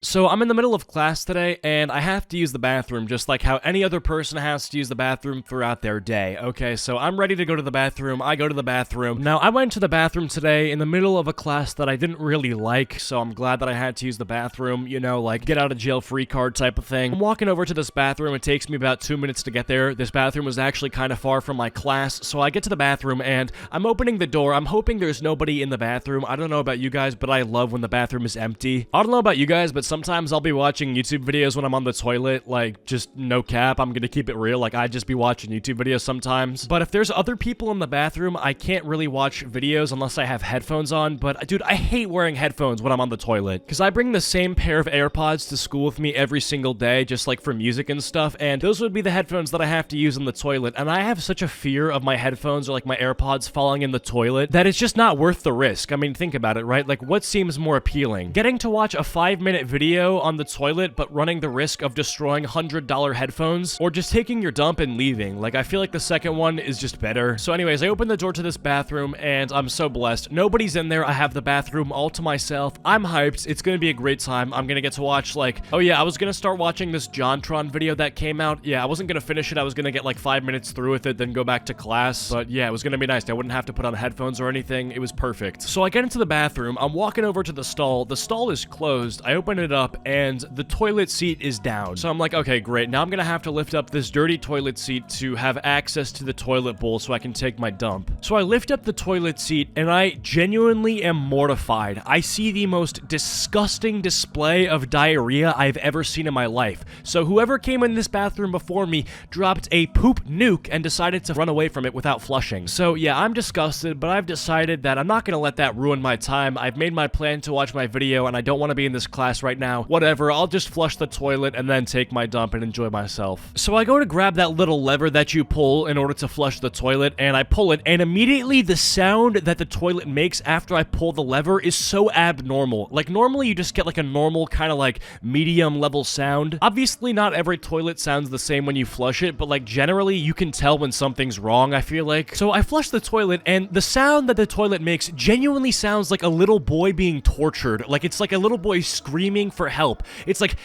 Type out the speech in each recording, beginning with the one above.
So I'm in the middle of class today, and I have to use the bathroom just like how any other person has to use the bathroom throughout their day. Okay, so I'm ready to go to the bathroom. I go to the bathroom. Now, I went to the bathroom today in the middle of a class that I didn't really like, so I'm glad that I had to use the bathroom, you know, like get out of jail free card type of thing. I'm walking over to this bathroom. It takes me about 2 minutes to get there. This bathroom was actually kind of far from my class, so I get to the bathroom and I'm opening the door. I'm hoping there's nobody in the bathroom. I don't know about you guys, but I love when the bathroom is empty. I don't know about you guys, but sometimes I'll be watching YouTube videos when I'm on the toilet, like, just no cap, I'm gonna keep it real, like, I'd just be watching YouTube videos sometimes. But if there's other people in the bathroom, I can't really watch videos unless I have headphones on, but, dude, I hate wearing headphones when I'm on the toilet, because I bring the same pair of AirPods to school with me every single day, just, like, for music and stuff, and those would be the headphones that I have to use in the toilet, and I have such a fear of my headphones or, like, my AirPods falling in the toilet that it's just not worth the risk. I mean, think about it, right? Like, what seems more appealing? Getting to watch a 5-minute video on the toilet, but running the risk of destroying $100 headphones, or just taking your dump and leaving. Like, I feel like the second one is just better. So anyways, I open the door to this bathroom, and I'm so blessed. Nobody's in there. I have the bathroom all to myself. I'm hyped. It's gonna be a great time. I'm gonna get to watch, like, oh yeah, I was gonna start watching this JonTron video that came out. Yeah, I wasn't gonna finish it. I was gonna get like 5 minutes through with it, then go back to class. But yeah, it was gonna be nice. I wouldn't have to put on headphones or anything. It was perfect. So I get into the bathroom. I'm walking over to the stall. The stall is closed. I open it up, and the toilet seat is down. So I'm like, okay, great. Now I'm gonna have to lift up this dirty toilet seat to have access to the toilet bowl so I can take my dump. So I lift up the toilet seat, and I genuinely am mortified. I see the most disgusting display of diarrhea I've ever seen in my life. So whoever came in this bathroom before me dropped a poop nuke and decided to run away from it without flushing. So yeah, I'm disgusted, but I've decided that I'm not gonna let that ruin my time. I've made my plan to watch my video, and I don't want to be in this class right now. Whatever, I'll just flush the toilet and then take my dump and enjoy myself. So I go to grab that little lever that you pull in order to flush the toilet, and I pull it, and immediately the sound that the toilet makes after I pull the lever is so abnormal. Like, normally you just get like a normal kind of like medium level sound. Obviously not every toilet sounds the same when you flush it, but like generally you can tell when something's wrong, I feel like. So I flush the toilet, and the sound that the toilet makes genuinely sounds like a little boy being tortured. Like, it's like a little boy screaming for help. It's like,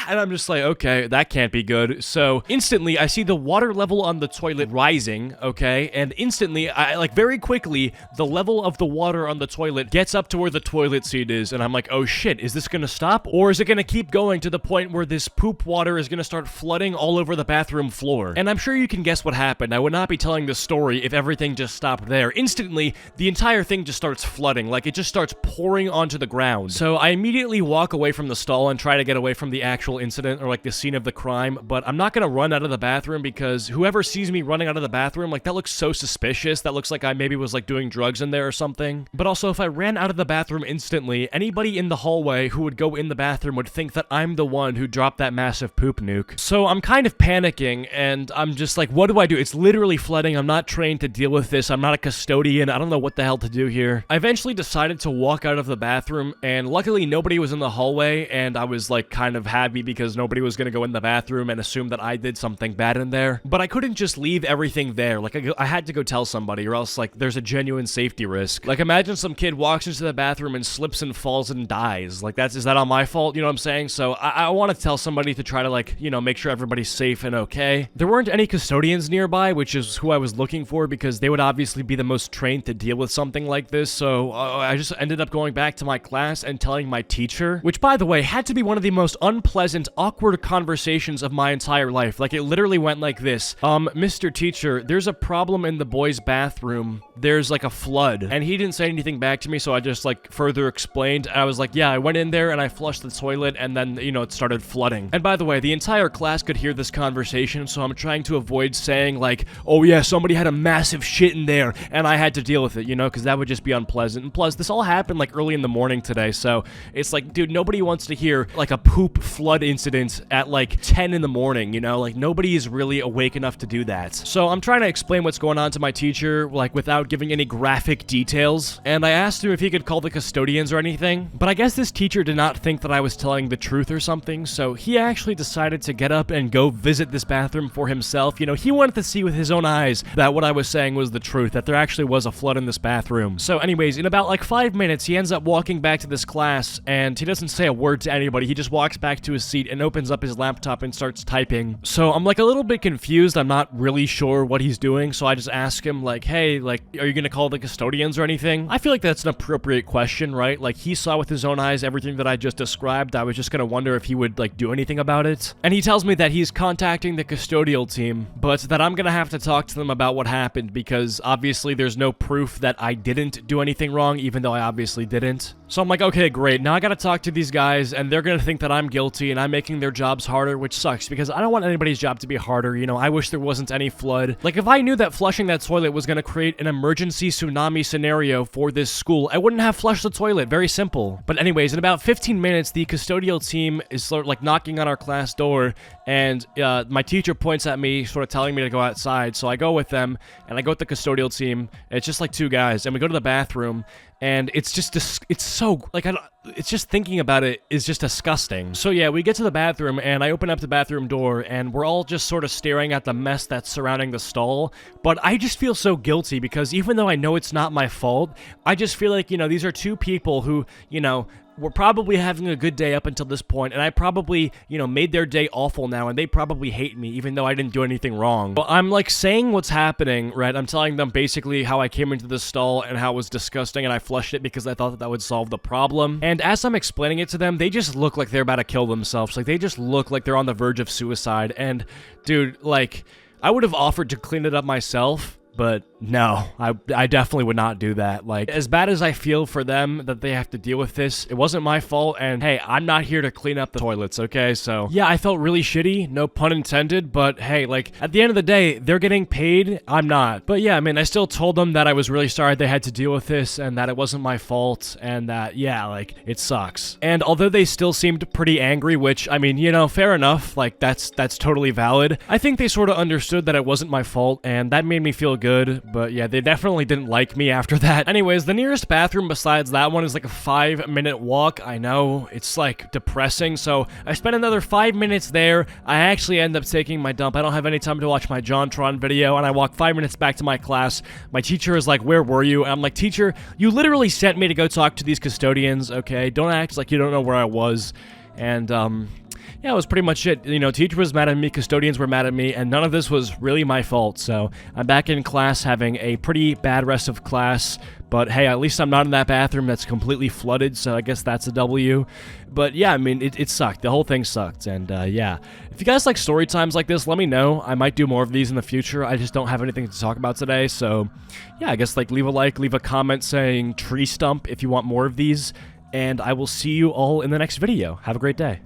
and I'm just like, okay, that can't be good. So instantly I see the water level on the toilet rising, okay, and instantly, very quickly, the level of the water on the toilet gets up to where the toilet seat is, and I'm like, oh shit, is this gonna stop? Or is it gonna keep going to the point where this poop water is gonna start flooding all over the bathroom floor? And I'm sure you can guess what happened. I would not be telling this story if everything just stopped there. Instantly, the entire thing just starts flooding, like it just starts pouring onto the ground. So I immediately walk away from the stall and try to get away from the actual incident or like the scene of the crime, but I'm not gonna run out of the bathroom because whoever sees me running out of the bathroom, like, that looks so suspicious. That looks like I maybe was like doing drugs in there or something. But also, if I ran out of the bathroom instantly, anybody in the hallway who would go in the bathroom would think that I'm the one who dropped that massive poop nuke. So I'm kind of panicking, and I'm just like, what do I do? It's literally flooding. I'm not trained to deal with this. I'm not a custodian. I don't know what the hell to do here. I eventually decided to walk out of the bathroom, and luckily nobody was in the hallway, and I was like kind of happy because nobody was gonna go in the bathroom and assume that I did something bad in there. But I couldn't just leave everything there. Like, I had to go tell somebody, or else, like, there's a genuine safety risk. Like, imagine some kid walks into the bathroom and slips and falls and dies. Like, is that on my fault? You know what I'm saying? So I want to tell somebody to try to, like, you know, make sure everybody's safe and okay. There weren't any custodians nearby, which is who I was looking for, because they would obviously be the most trained to deal with something like this. So I just ended up going back to my class and telling my teacher, which, by the way, had to be one of the most unpleasant, awkward conversations of my entire life. Like, it literally went like this. Mr. Teacher, there's a problem in the boys' bathroom. There's like a flood. And he didn't say anything back to me, so I just like further explained. I was like, yeah, I went in there and I flushed the toilet, and then, you know, it started flooding. And by the way, the entire class could hear this conversation, so I'm trying to avoid saying like, oh yeah, somebody had a massive shit in there and I had to deal with it, you know, because that would just be unpleasant. And plus, this all happened like early in the morning today, so it's like, dude, nobody wants to hear like a poop flood flood incident at like 10 in the morning, you know? Like, nobody is really awake enough to do that. So I'm trying to explain what's going on to my teacher, like, without giving any graphic details. And I asked him if he could call the custodians or anything, but I guess this teacher did not think that I was telling the truth or something, so he actually decided to get up and go visit this bathroom for himself. You know, he wanted to see with his own eyes that what I was saying was the truth, that there actually was a flood in this bathroom. So anyways, in about like 5 minutes, he ends up walking back to this class, and he doesn't say a word to anybody. He just walks back to his seat and opens up his laptop and starts typing. So I'm like a little bit confused. I'm not really sure what he's doing, so I just ask him like, hey, like, are you gonna call the custodians or anything? I feel like that's an appropriate question, right? Like, he saw with his own eyes everything that I just described. I was just gonna wonder if he would like do anything about it. And he tells me that he's contacting the custodial team, but that I'm gonna have to talk to them about what happened, because obviously there's no proof that I didn't do anything wrong, even though I obviously didn't. So I'm like, okay, great. Now I gotta talk to these guys, and they're gonna think that I'm guilty, and I'm making their jobs harder, which sucks, because I don't want anybody's job to be harder. You know, I wish there wasn't any flood. Like, if I knew that flushing that toilet was gonna create an emergency tsunami scenario for this school, I wouldn't have flushed the toilet. Very simple. But anyways, in about 15 minutes, the custodial team is sort of like knocking on our class door, and my teacher points at me, sort of telling me to go outside. So I go with them, and I go with the custodial team, and it's just like 2 guys, and we go to the bathroom, and it's just, it's so, like, it's just thinking about it is just disgusting. So yeah, we get to the bathroom, and I open up the bathroom door, and we're all just sort of staring at the mess that's surrounding the stall, but I just feel so guilty, because even though I know it's not my fault, I just feel like, you know, these are 2 people who, you know, were probably having a good day up until this point, and I probably, you know, made their day awful now, and they probably hate me, even though I didn't do anything wrong. But I'm, like, saying what's happening, right? I'm telling them basically how I came into the stall and how it was disgusting, and I flushed it because I thought that that would solve the problem. And as I'm explaining it to them, they just look like they're about to kill themselves. Like, they just look like they're on the verge of suicide. And, dude, like, I would have offered to clean it up myself, but no, I definitely would not do that. Like, as bad as I feel for them that they have to deal with this, it wasn't my fault, and hey, I'm not here to clean up the toilets, okay? So, yeah, I felt really shitty, no pun intended, but hey, like, at the end of the day, they're getting paid, I'm not. But yeah, I mean, I still told them that I was really sorry they had to deal with this, and that it wasn't my fault, and that, yeah, like, it sucks. And although they still seemed pretty angry, which, I mean, you know, fair enough, like, that's totally valid, I think they sort of understood that it wasn't my fault, and that made me feel good. But yeah, they definitely didn't like me after that. Anyways, the nearest bathroom besides that one is like a 5-minute walk. I know, it's like depressing. So I spent another 5 minutes there. I actually end up taking my dump. I don't have any time to watch my JonTron video, and I walk 5 minutes back to my class. My teacher is like, where were you? And I'm like, teacher, you literally sent me to go talk to these custodians, okay? Don't act like you don't know where I was. And, yeah, it was pretty much it. You know, teacher was mad at me, custodians were mad at me, and none of this was really my fault. So I'm back in class having a pretty bad rest of class, but hey, at least I'm not in that bathroom that's completely flooded, so I guess that's a W. But yeah, I mean, it sucked. The whole thing sucked, and yeah. If you guys like story times like this, let me know. I might do more of these in the future. I just don't have anything to talk about today, so yeah, I guess like leave a like, leave a comment saying tree stump if you want more of these, and I will see you all in the next video. Have a great day.